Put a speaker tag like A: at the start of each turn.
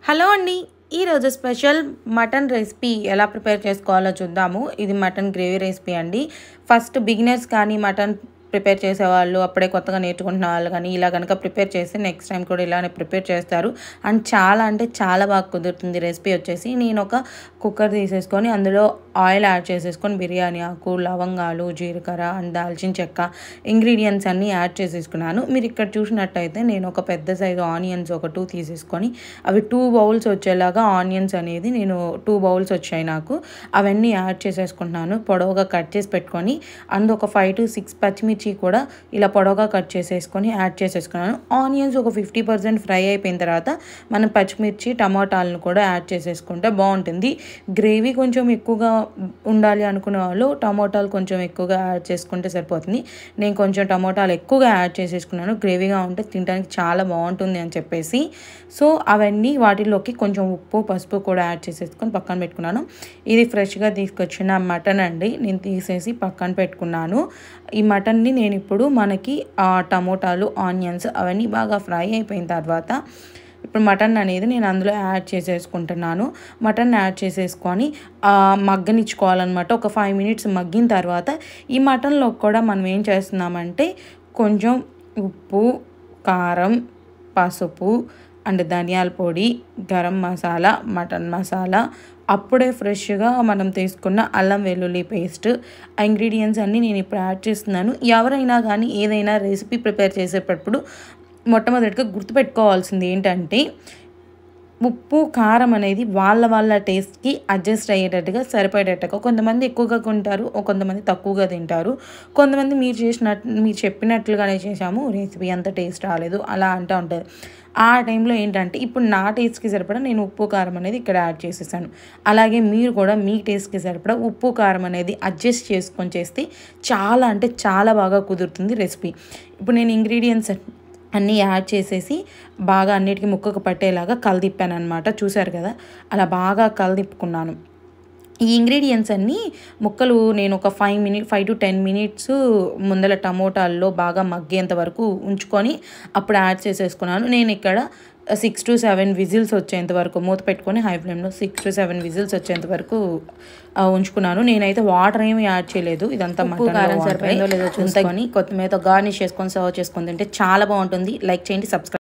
A: Hello అండి, ఈరోజు special mutton recipe ఎలా ప్రిపేర్ చేసుకోవాలో చూద్దాము. ఇది మటన్ గ్రేవీ రెసిపీ అండి. ఫస్ట్ బిగినర్స్ కానీ మటన్ ప్రిపేర్ చేసేవాళ్ళు, అప్పుడే కొత్తగా నేర్చుకుంటున్న వాళ్ళు కానీ ఇలా కనుక ప్రిపేర్ చేస్తే నెక్స్ట్ టైం కూడా ఇలానే ప్రిపేర్ చేస్తారు. అండ్ చాలా అంటే చాలా బాగా కుదురుతుంది. రెసిపీ వచ్చేసి నేను ఒక కుక్కర్ తీసేసుకొని అందులో ఆయిల్ యాడ్ చేసేసుకొని బిర్యానీ ఆకు, లవంగాలు, జీలకర్ర అండ్ దాల్చిన చెక్క ఇంగ్రీడియంట్స్ అన్నీ యాడ్ చేసేసుకున్నాను. మీరు ఇక్కడ చూసినట్టయితే నేను ఒక పెద్ద సైజు ఆనియన్స్ ఒక 2 తీసేసుకొని అవి 2 బౌల్స్ వచ్చేలాగా ఆనియన్స్ అనేది నేను 2 బౌల్స్ వచ్చాయి నాకు. అవన్నీ యాడ్ చేసేసుకుంటున్నాను. పొడవుగా కట్ చేసి పెట్టుకొని అందులో ఒక 5 to 6 పచ్చిమిర్చి కూడా ఇలా పొడవుగా కట్ చేసేసుకొని యాడ్ చేసేసుకున్నాను. ఆనియన్స్ ఒక 50% ఫ్రై అయిపోయిన తర్వాత మనం పచ్చిమిర్చి టమాటాలను కూడా యాడ్ చేసేసుకుంటే బాగుంటుంది. గ్రేవీ కొంచెం ఎక్కువగా ఉండాలి అనుకునే వాళ్ళు టమాటాలు కొంచెం ఎక్కువగా యాడ్ చేసుకుంటే సరిపోతుంది. నేను కొంచెం టమాటాలు ఎక్కువగా యాడ్ చేసేసుకున్నాను. గ్రేవీగా ఉంటే తినడానికి చాలా బాగుంటుంది అని చెప్పేసి. సో అవన్నీ వాటిలోకి కొంచెం ఉప్పు, పసుపు కూడా యాడ్ చేసేసుకొని పక్కన పెట్టుకున్నాను. ఇది ఫ్రెష్గా తీసుకొచ్చిన మటన్ అండి. నేను తీసేసి పక్కన పెట్టుకున్నాను. ఈ మటన్ని నేను ఇప్పుడు మనకి టమోటాలు, ఆనియన్స్ అవన్నీ బాగా ఫ్రై అయిపోయిన తర్వాత ఇప్పుడు మటన్ అనేది నేను అందులో యాడ్ చేసేసుకుంటున్నాను. మటన్ యాడ్ చేసేసుకొని మగ్గనిచ్చుకోవాలన్నమాట. ఒక 5 minutes మగ్గిన తర్వాత ఈ మటన్లో కూడా మనం ఏం చేస్తున్నామంటే కొంచెం ఉప్పు, కారం, పసుపు అండ్ ధనియాల పొడి, గరం మసాలా, మటన్ మసాలా, అప్పుడే ఫ్రెష్గా మనం తీసుకున్న అల్లం వెల్లుల్లి పేస్ట్ ఇంగ్రీడియంట్స్ అన్నీ నేను ఇప్పుడు యాడ్ చేస్తున్నాను. ఎవరైనా కానీ ఏదైనా రెసిపీ ప్రిపేర్ చేసేటప్పుడు మొట్టమొదటిగా గుర్తుపెట్టుకోవాల్సింది ఏంటంటే ఉప్పు, కారం అనేది వాళ్ళ టేస్ట్కి అడ్జస్ట్ అయ్యేటట్టుగా సరిపడేటట్టుగా. కొంతమంది ఎక్కువగా తింటారు, కొంతమంది తక్కువగా తింటారు. కొంతమంది మీరు చెప్పినట్లుగానే చేసాము, రెసిపీ అంత టేస్ట్ రాలేదు అలా అంటూ ఉంటారు. ఆ టైంలో ఏంటంటే ఇప్పుడు నా టేస్ట్కి సరిపడా నేను ఉప్పు, కారం అనేది ఇక్కడ యాడ్ చేసేసాను. అలాగే మీరు కూడా మీ టేస్ట్కి సరిపడా ఉప్పు, కారం అనేది అడ్జస్ట్ చేసుకొని చేస్తే చాలా అంటే చాలా బాగా కుదురుతుంది రెసిపీ. ఇప్పుడు నేను ఇంగ్రీడియంట్స్ అన్నీ యాడ్ చేసేసి బాగా అన్నిటికీ ముక్కకు పట్టేలాగా కలదిప్పాను అనమాట. చూసారు కదా, అలా బాగా కలదిప్పుకున్నాను. ఈ ఇంగ్రీడియంట్స్ అన్నీ ముక్కలు నేను ఒక 5 to 10 minutes ముందల టమోటాల్లో బాగా మగ్గేంత వరకు ఉంచుకొని అప్పుడు యాడ్ చేసేసుకున్నాను. నేను ఇక్కడ 6 to 7 విజిల్స్ వచ్చేంత వరకు మూత పెట్టుకొని హై ఫ్లేమ్లో 6 to 7 విజిల్స్ వచ్చేంత వరకు ఉంచుకున్నాను. నేనైతే వాటర్ ఏమి యాడ్ చేయలేదు. ఇదంతా మటన్ సరిపోయిందో లేదో చూసుకొని కొత్తిమీరతో గార్నిష్ చేసుకొని సర్వ్ చేసుకొని తింటే చాలా బాగుంటుంది. లైక్ చేయండి, సబ్స్క్రైబ్